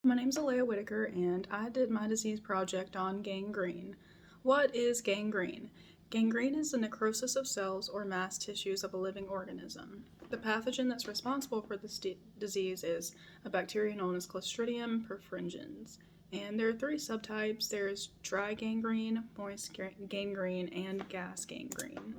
My name's Alea Whitaker, and I did my disease project on gangrene. What is gangrene? Gangrene is the necrosis of cells or mass tissues of a living organism. The pathogen that's responsible for this disease is a bacteria known as Clostridium perfringens. And there are three subtypes. There's dry gangrene, moist gangrene, and gas gangrene.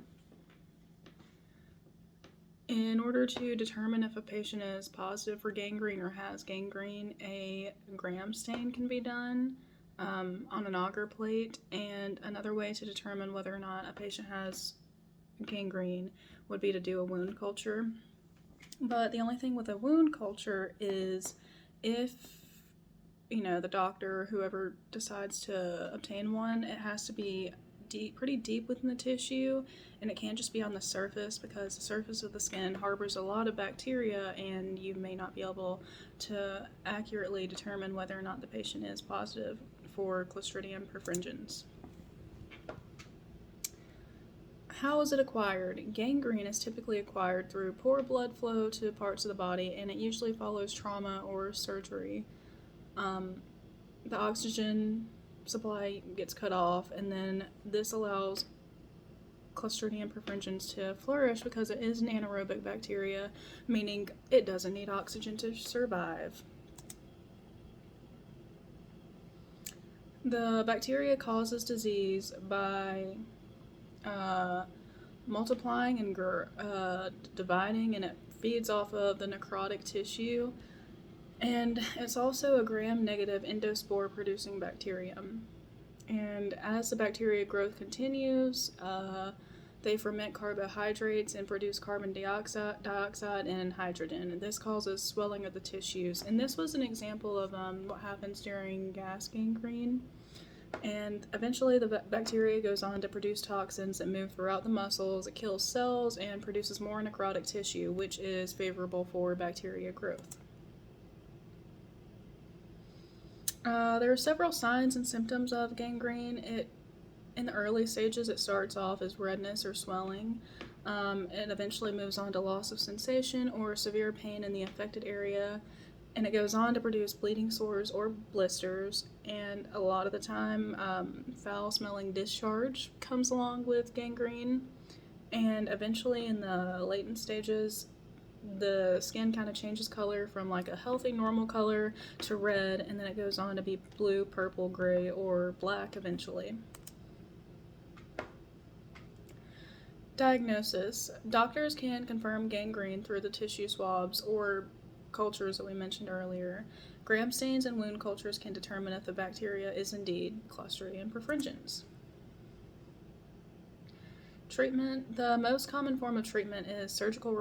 In order to determine if a patient is positive for gangrene or has gangrene, a gram stain can be done on an agar plate, and another way to determine whether or not a patient has gangrene would be to do a wound culture. But the only thing with a wound culture is if the doctor or whoever decides to obtain one, it has to be pretty deep within the tissue, and it can't just be on the surface because the surface of the skin harbors a lot of bacteria, and you may not be able to accurately determine whether or not the patient is positive for Clostridium perfringens. How is it acquired? Gangrene is typically acquired through poor blood flow to parts of the body, and it usually follows trauma or surgery. The oxygen supply gets cut off, and then this allows Clostridium perfringens to flourish because it is an anaerobic bacteria, meaning it doesn't need oxygen to survive. The bacteria causes disease by multiplying and dividing, and it feeds off of the necrotic tissue. And it's also a gram-negative endospore producing bacterium. And as the bacteria growth continues, they ferment carbohydrates and produce carbon dioxide and hydrogen. And this causes swelling of the tissues. And this was an example of what happens during gas gangrene. And eventually the bacteria goes on to produce toxins that move throughout the muscles. It kills cells and produces more necrotic tissue, which is favorable for bacteria growth. There are several signs and symptoms of gangrene. In the early stages, it starts off as redness or swelling. It eventually moves on to loss of sensation or severe pain in the affected area, and it goes on to produce bleeding sores or blisters, and a lot of the time, foul-smelling discharge comes along with gangrene, and eventually in the latent stages, the skin kind of changes color from like a healthy normal color to red, and then it goes on to be blue, purple, gray, or black eventually. Diagnosis. Doctors can confirm gangrene through the tissue swabs or cultures that we mentioned earlier. Gram stains and wound cultures can determine if the bacteria is indeed Clostridium perfringens. Treatment. The most common form of treatment is surgical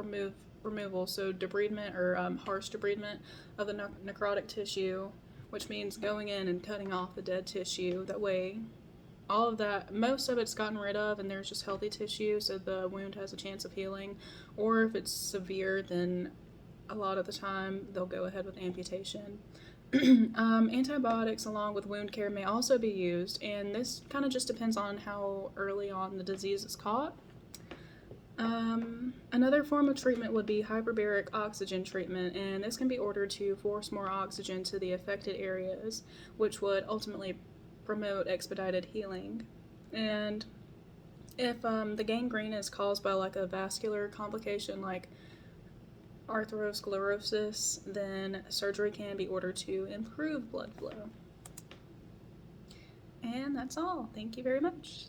removal, so debridement or harsh debridement of the necrotic tissue, which means going in and cutting off the dead tissue. That way, most of it's gotten rid of, and there's just healthy tissue, so the wound has a chance of healing. Or if it's severe, then a lot of the time they'll go ahead with amputation. Antibiotics along with wound care may also be used, and this kind of just depends on how early on the disease is caught. Another form of treatment would be hyperbaric oxygen treatment, and this can be ordered to force more oxygen to the affected areas, which would ultimately promote expedited healing. And if the gangrene is caused by like a vascular complication like atherosclerosis, then surgery can be ordered to improve blood flow. And that's all. Thank you very much.